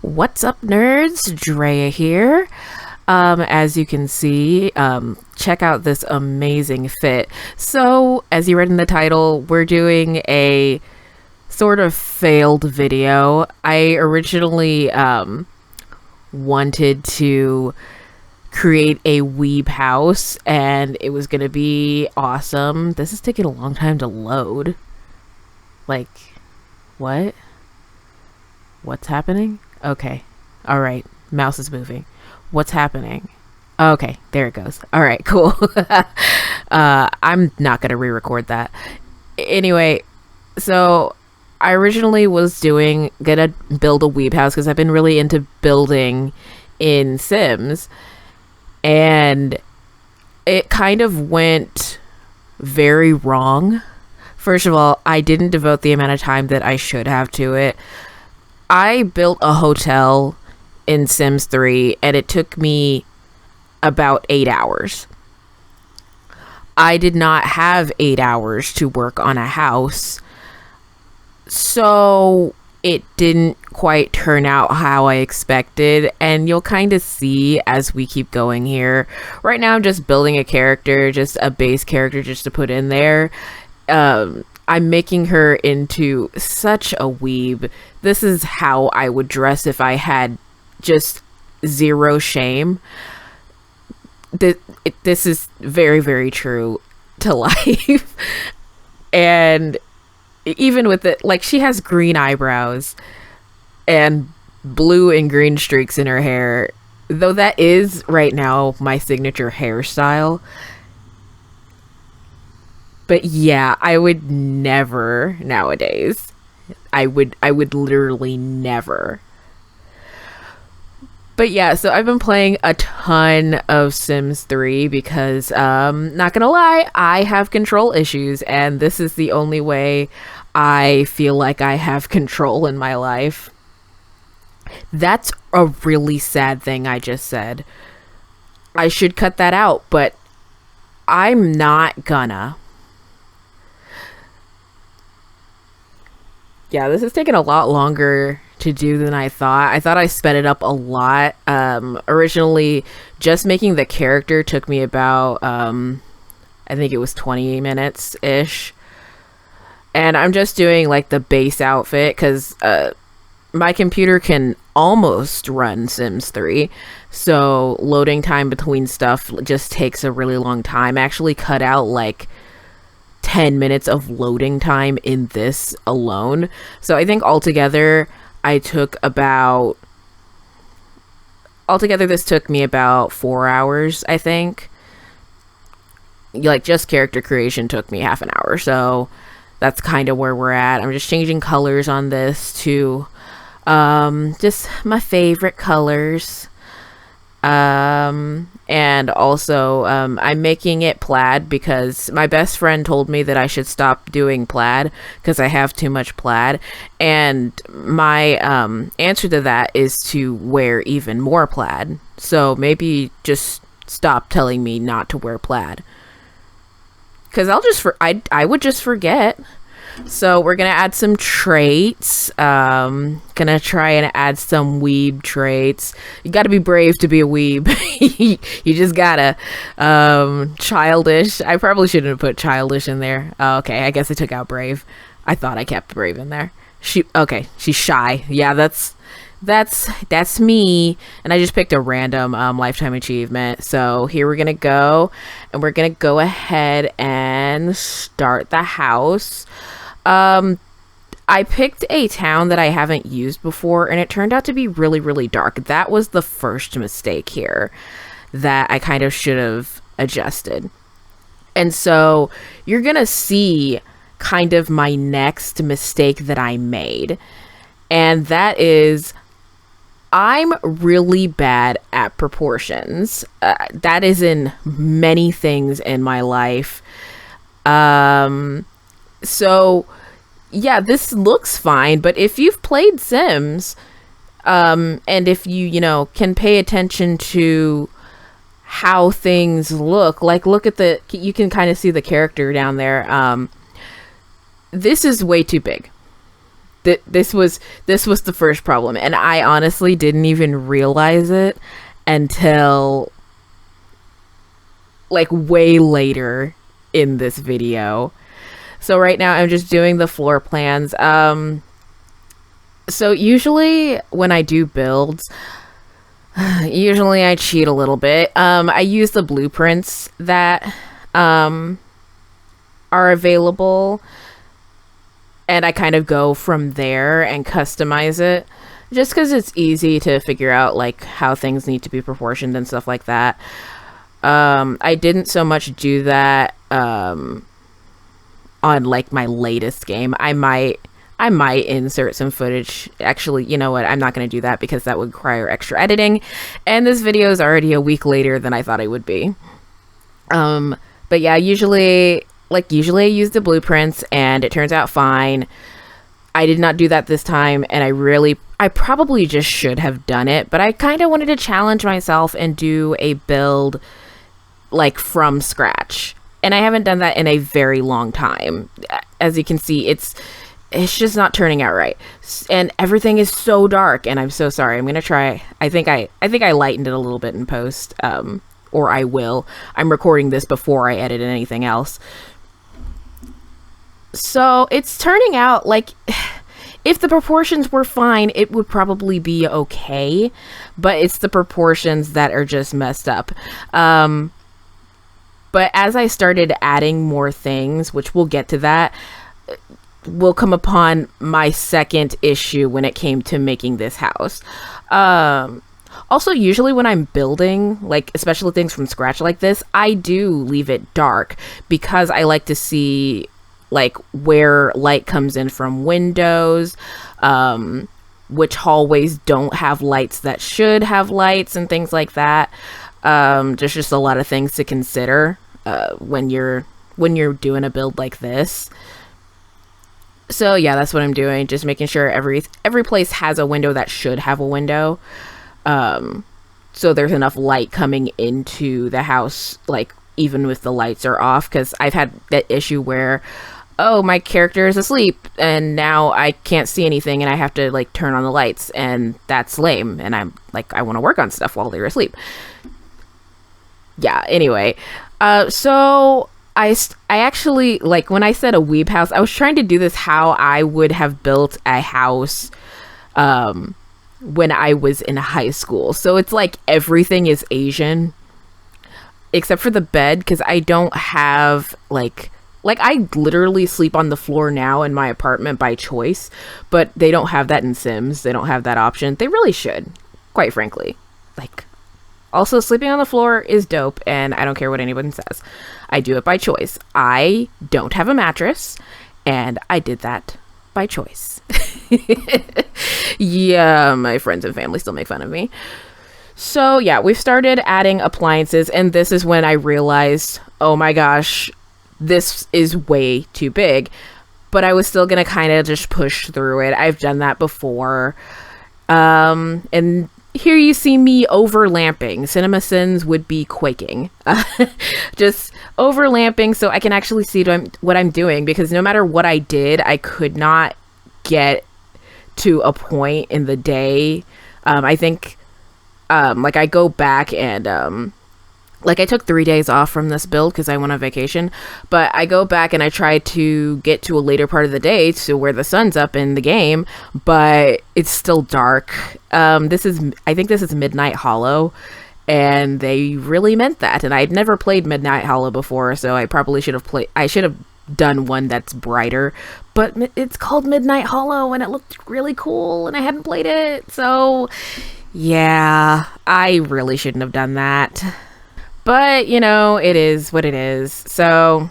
What's up, nerds? Drea here. As you can see, check out this amazing fit. So, as you read in the title, we're doing a sort of failed video. I originally wanted to create a Weeb house, and it was going to be awesome. This is taking a long time to load. Like, what? What's happening? Okay. All right. Mouse is moving. What's happening? Okay. There it goes. All right. Cool. I'm not going to re-record that. Anyway, so I originally was gonna build a Weeb house because I've been really into building in Sims. And it kind of went very wrong. First of all, I didn't devote the amount of time that I should have to it. I built a hotel in Sims 3 and it took me about 8 hours. I did not have 8 hours to work on a house, so it didn't quite turn out how I expected, and you'll kind of see as we keep going here. Right now I'm just building a character, just a base character just to put in there. I'm making her into such a weeb. This is how I would dress if I had just zero shame. This is very, very true to life. And even with it, like, she has green eyebrows and blue and green streaks in her hair, though that is right now my signature hairstyle. But yeah, I would never nowadays. I would literally never. But yeah, so I've been playing a ton of Sims 3 because, not gonna lie, I have control issues, and this is the only way I feel like I have control in my life. That's a really sad thing I just said. I should cut that out, but I'm not gonna. Yeah, this is taking a lot longer to do than I thought. I thought I sped it up a lot. Originally, just making the character took me about, I think it was 20 minutes-ish. And I'm just doing, like, the base outfit, because my computer can almost run Sims 3. So loading time between stuff just takes a really long time. I actually cut out, like, 10 minutes of loading time in this alone. So I think altogether this took me about 4 hours, I think. Like, just character creation took me half an hour. So that's kind of where we're at. I'm just changing colors on this to just my favorite colors. And also, I'm making it plaid because my best friend told me that I should stop doing plaid because I have too much plaid. And my answer to that is to wear even more plaid. So maybe just stop telling me not to wear plaid. Because I would just forget. So we're going to add some traits. Gonna try and add some weeb traits. You gotta be brave to be a weeb. You just gotta. Childish. I probably shouldn't have put childish in there. Oh, okay, I guess I took out brave. I thought I kept brave in there. She's shy. Yeah, that's me. And I just picked a random lifetime achievement. So here we're gonna go. And we're gonna go ahead and start the house. I picked a town that I haven't used before, and it turned out to be really, really dark. That was the first mistake here that I kind of should have adjusted. And so you're gonna see kind of my next mistake that I made. And that is, I'm really bad at proportions. That is in many things in my life. So yeah, this looks fine, but if you've played Sims, and if you can pay attention to how things look, like look at you can kind of see the character down there. This is way too big. This was the first problem, and I honestly didn't even realize it until like way later in this video. So right now I'm just doing the floor plans. So usually when I do builds, usually I cheat a little bit. I use the blueprints that are available, and I kind of go from there and customize it, just because it's easy to figure out like how things need to be proportioned and stuff like that. I didn't so much do that on like my latest game. I might insert some footage. Actually, you know what? I'm not going to do that because that would require extra editing, and this video is already a week later than I thought it would be. But yeah, usually I use the blueprints and it turns out fine. I did not do that this time, and I probably just should have done it, but I kind of wanted to challenge myself and do a build like from scratch. And I haven't done that in a very long time. As you can see, it's just not turning out right. And everything is so dark, and I'm so sorry. I'm going to try. I think I lightened it a little bit in post, or I will. I'm recording this before I edit anything else. So it's turning out like if the proportions were fine, it would probably be okay, but it's the proportions that are just messed up. But as I started adding more things, which we'll get to that, we'll come upon my second issue when it came to making this house. Also, usually when I'm building, like, especially things from scratch like this, I do leave it dark because I like to see, like, where light comes in from windows, which hallways don't have lights that should have lights, and things like that. There's just a lot of things to consider when you're doing a build like this. So yeah, that's what I'm doing. Just making sure every place has a window that should have a window. So there's enough light coming into the house, like even if the lights are off, because I've had that issue where, oh, my character is asleep and now I can't see anything and I have to like turn on the lights, and that's lame, and I'm like, I want to work on stuff while they're asleep. Yeah, anyway, so I actually, like, when I said a weeb house, I was trying to do this how I would have built a house when I was in high school. So it's like everything is Asian except for the bed, because I don't have like I literally sleep on the floor now in my apartment by choice, but they don't have that in Sims. They don't have that option. They really should, quite frankly. Like, also, sleeping on the floor is dope, and I don't care what anyone says. I do it by choice. I don't have a mattress, and I did that by choice. Yeah, my friends and family still make fun of me. So yeah, we've started adding appliances, and this is when I realized, oh my gosh, this is way too big. But I was still gonna kind of just push through it. I've done that before. And here you see me overlamping. CinemaSins would be quaking. Just overlamping so I can actually see what I'm doing, because no matter what I did, I could not get to a point in the day. I think like I go back and like I took 3 days off from this build because I went on vacation, but I go back and I try to get to a later part of the day to where the sun's up in the game, but it's still dark. I think this is Midnight Hollow, and they really meant that. And I'd never played Midnight Hollow before, so I probably should have done one that's brighter, but it's called Midnight Hollow and it looked really cool and I hadn't played it. So yeah, I really shouldn't have done that. But, you know, it is what it is. So,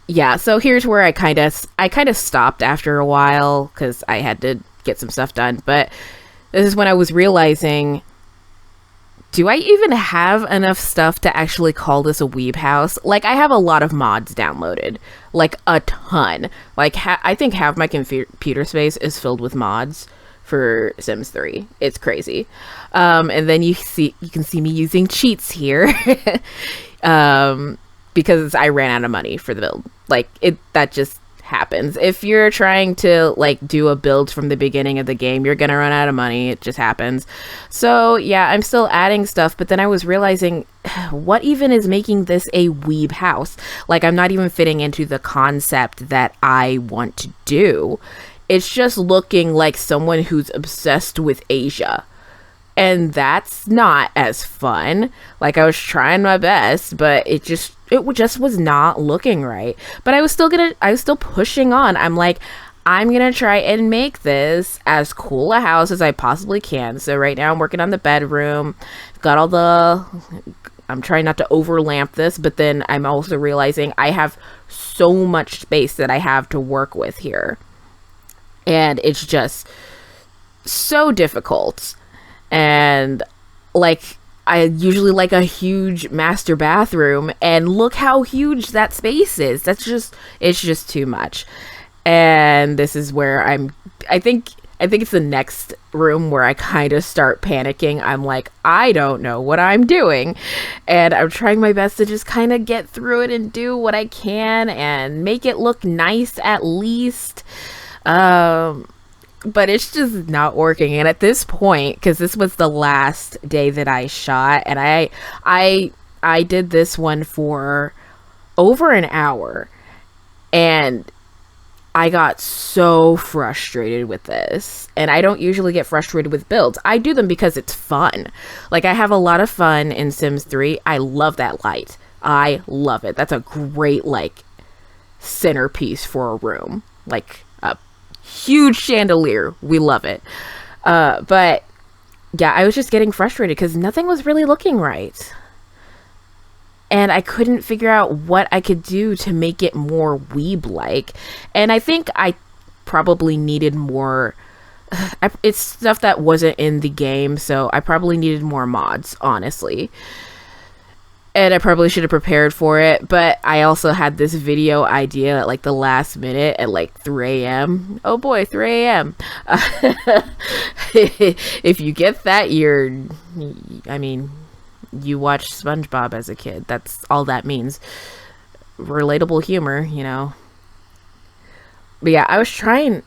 yeah. So here's where I kind of stopped after a while because I had to get some stuff done. But this is when I was realizing, do I even have enough stuff to actually call this a weeb house? Like, I have a lot of mods downloaded. Like, a ton. Like, I think half my computer space is filled with mods for Sims 3. It's crazy. And then you can see me using cheats here because I ran out of money for the build. Like, that just happens. If you're trying to like do a build from the beginning of the game, you're gonna run out of money. It just happens. So yeah, I'm still adding stuff, but then I was realizing, what even is making this a weeb house? Like, I'm not even fitting into the concept that I want to do. It's just looking like someone who's obsessed with Asia. And that's not as fun. Like, I was trying my best, but it just was not looking right. But I was still pushing on. I'm like, I'm gonna try and make this as cool a house as I possibly can. So right now I'm working on the bedroom. I'm trying not to overlamp this, but then I'm also realizing I have so much space that I have to work with here. And it's just so difficult. And like, I usually like a huge master bathroom, and look how huge that space is. It's just too much. And this is where I think it's the next room where I kind of start panicking. I'm like, I don't know what I'm doing. And I'm trying my best to just kind of get through it and do what I can and make it look nice at least. But it's just not working. And at this point, because this was the last day that I shot, and I did this one for over an hour, and I got so frustrated with this. And I don't usually get frustrated with builds. I do them because it's fun. Like, I have a lot of fun in Sims 3. I love that light. I love it. That's a great, like, centerpiece for a room. Like, a huge chandelier. We love it. But yeah, I was just getting frustrated because nothing was really looking right. And I couldn't figure out what I could do to make it more Weeb-like. And I think I probably needed more... It's stuff that wasn't in the game, so I probably needed more mods, honestly. And I probably should have prepared for it, but I also had this video idea at like the last minute at like 3 a.m. Oh boy, 3 a.m. If you get that, you watched SpongeBob as a kid. That's all that means. Relatable humor, you know. But yeah, I was trying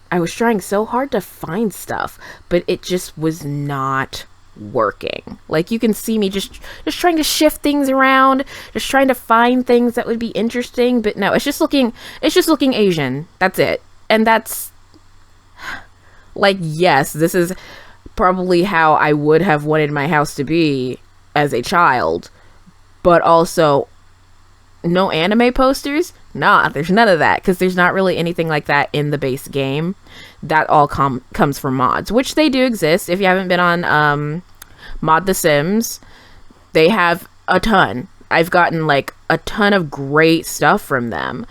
so hard to find stuff, but it just was not working. Like, you can see me just trying to shift things around, just trying to find things that would be interesting, but no, it's just looking Asian. That's it. And that's like, yes, this is probably how I would have wanted my house to be as a child, but also no anime posters. Nah, there's none of that, because there's not really anything like that in the base game. That all comes from mods, which they do exist. If you haven't been on Mod The Sims, they have a ton. I've gotten like a ton of great stuff from them,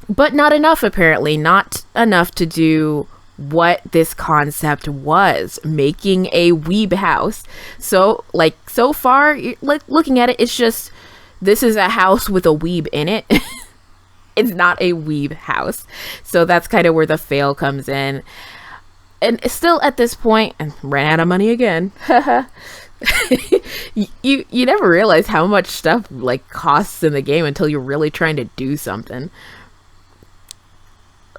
but not enough, apparently. Not enough to do what this concept was, making a weeb house. So like, so far, like, looking at it, it's just, this is a house with a weeb in it. It's not a weeb house. So that's kind of where the fail comes in. And still at this point, and ran out of money again. you never realize how much stuff like costs in the game until you're really trying to do something.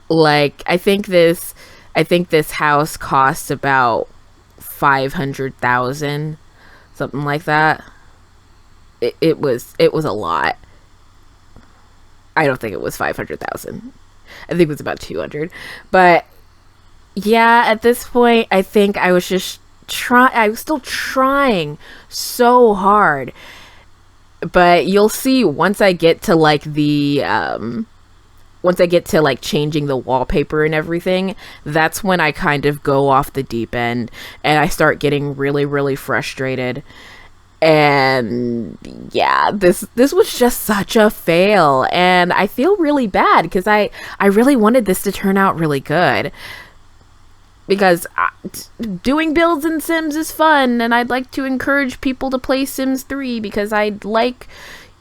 Like, I think this house costs about 500,000, something like that. It was a lot. I don't think it was 500,000. I think it was about 200. But yeah, at this point, I think I was just I was still trying so hard. But you'll see once I get to like changing the wallpaper and everything, that's when I kind of go off the deep end and I start getting really, really frustrated. And yeah, this was just such a fail, and I feel really bad because I really wanted this to turn out really good, because doing builds in Sims is fun, and I'd like to encourage people to play Sims 3 because I'd like,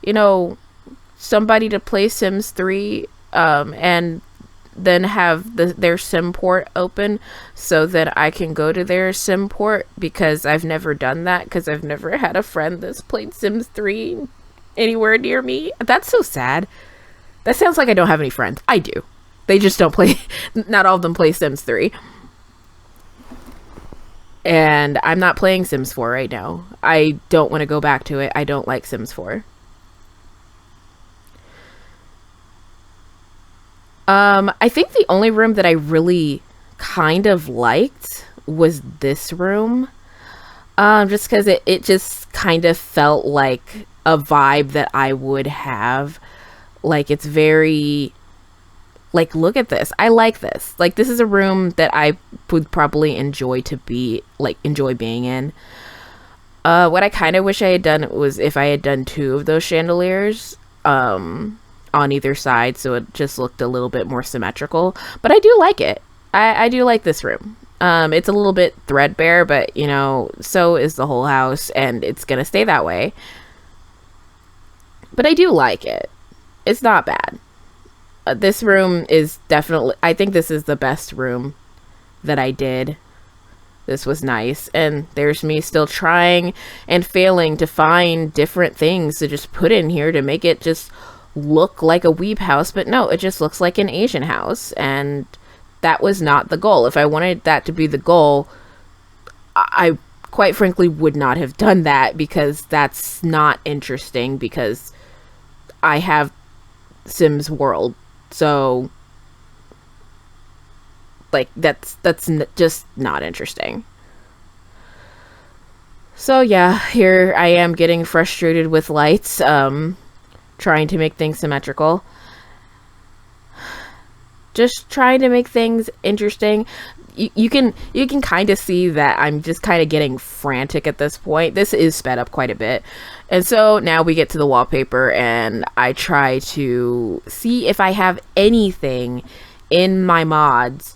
you know, somebody to play Sims 3 and then have their sim port open so that I can go to their sim port, because I've never done that, because I've never had a friend that's played Sims 3 anywhere near me. That's so sad. That sounds like I don't have any friends. I do. They just don't play, not all of them play Sims 3. And I'm not playing Sims 4 right now. I don't want to go back to it. I don't like Sims 4. I think the only room that I really kind of liked was this room. Just because it just kind of felt like a vibe that I would have. Like, it's very... Like, look at this. I like this. Like, this is a room that I would probably enjoy being in. What I kind of wish I had done was if I had done 2 of those chandeliers on either side, so it just looked a little bit more symmetrical. But I do like it. I do like this room. It's a little bit threadbare, but, you know, so is the whole house, and it's gonna stay that way. But I do like it. It's not bad. This room is definitely... I think this is the best room that I did. This was nice. And there's me still trying and failing to find different things to just put in here to make it just look like a Weeb house. But no, it just looks like an Asian house. And that was not the goal. If I wanted that to be the goal, I quite frankly would not have done that, because that's not interesting, because I have Sims World. So, like, that's just not interesting. So yeah, here I am getting frustrated with lights, trying to make things symmetrical. Just trying to make things interesting. You can kind of see that I'm just kind of getting frantic at this point. This is sped up quite a bit. And so now we get to the wallpaper, and I try to see if I have anything in my mods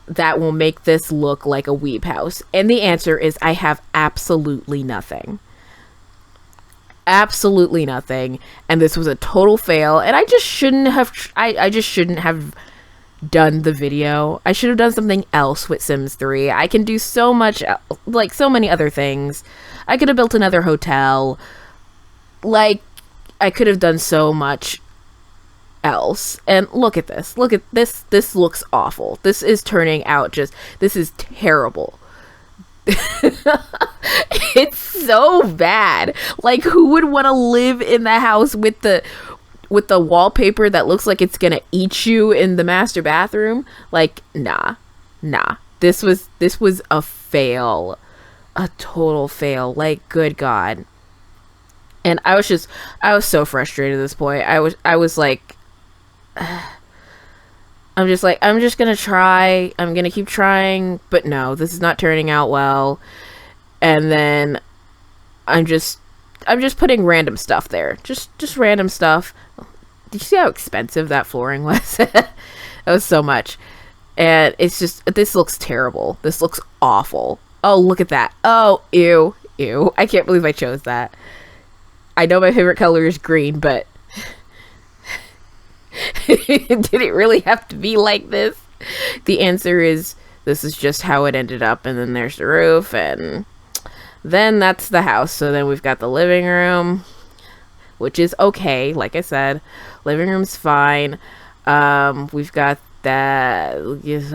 that will make this look like a Weeb house. And the answer is I have absolutely nothing. Absolutely nothing. And this was a total fail, and I just shouldn't have I just shouldn't have done the video. I should have done something else with Sims 3. I can do so much, like, so many other things. I could have built another hotel. Like, I could have done so much else. And look at this. Look at this. This looks awful. This is turning out this is terrible. It's so bad. Like, who would want to live in the house with the wallpaper that looks like it's gonna eat you in the master bathroom? Like, nah. This was a fail. A total fail. Like, good God. And I was so frustrated at this point. I was like, I'm just gonna try. I'm gonna keep trying, but no, this is not turning out well. And then I'm just putting random stuff there. Just random stuff. Did you see how expensive that flooring was? That was so much. And it's just, this looks terrible. This looks awful. Oh, look at that. Oh, ew. I can't believe I chose that. I know my favorite color is green, but did it really have to be like this? The answer is, this is just how it ended up. And then there's the roof, and then that's the house. So then we've got the living room, which is okay. Like I said, living room's fine. We've got that.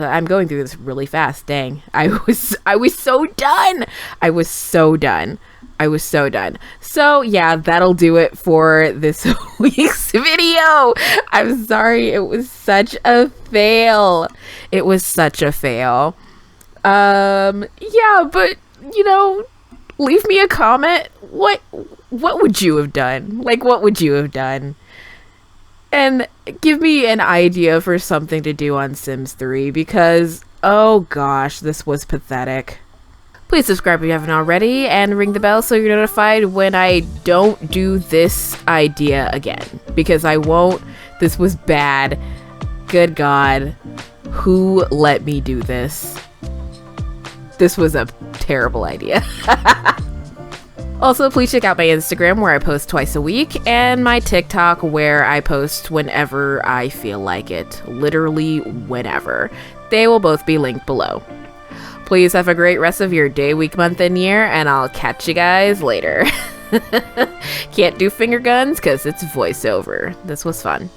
I'm going through this really fast. Dang. I was so done. So yeah, that'll do it for this week's video. I'm sorry. It was such a fail. Yeah, but, you know, leave me a comment. What would you have done? Like, what would you have done? And give me an idea for something to do on Sims 3, because, oh gosh, this was pathetic. Please subscribe if you haven't already, and ring the bell so you're notified when I don't do this idea again. Because I won't. This was bad. Good God. Who let me do this? This was a terrible idea. Also, please check out my Instagram, where I post twice a week, and my TikTok, where I post whenever I feel like it. Literally whenever. They will both be linked below. Please have a great rest of your day, week, month, and year, and I'll catch you guys later. Can't do finger guns because it's voiceover. This was fun.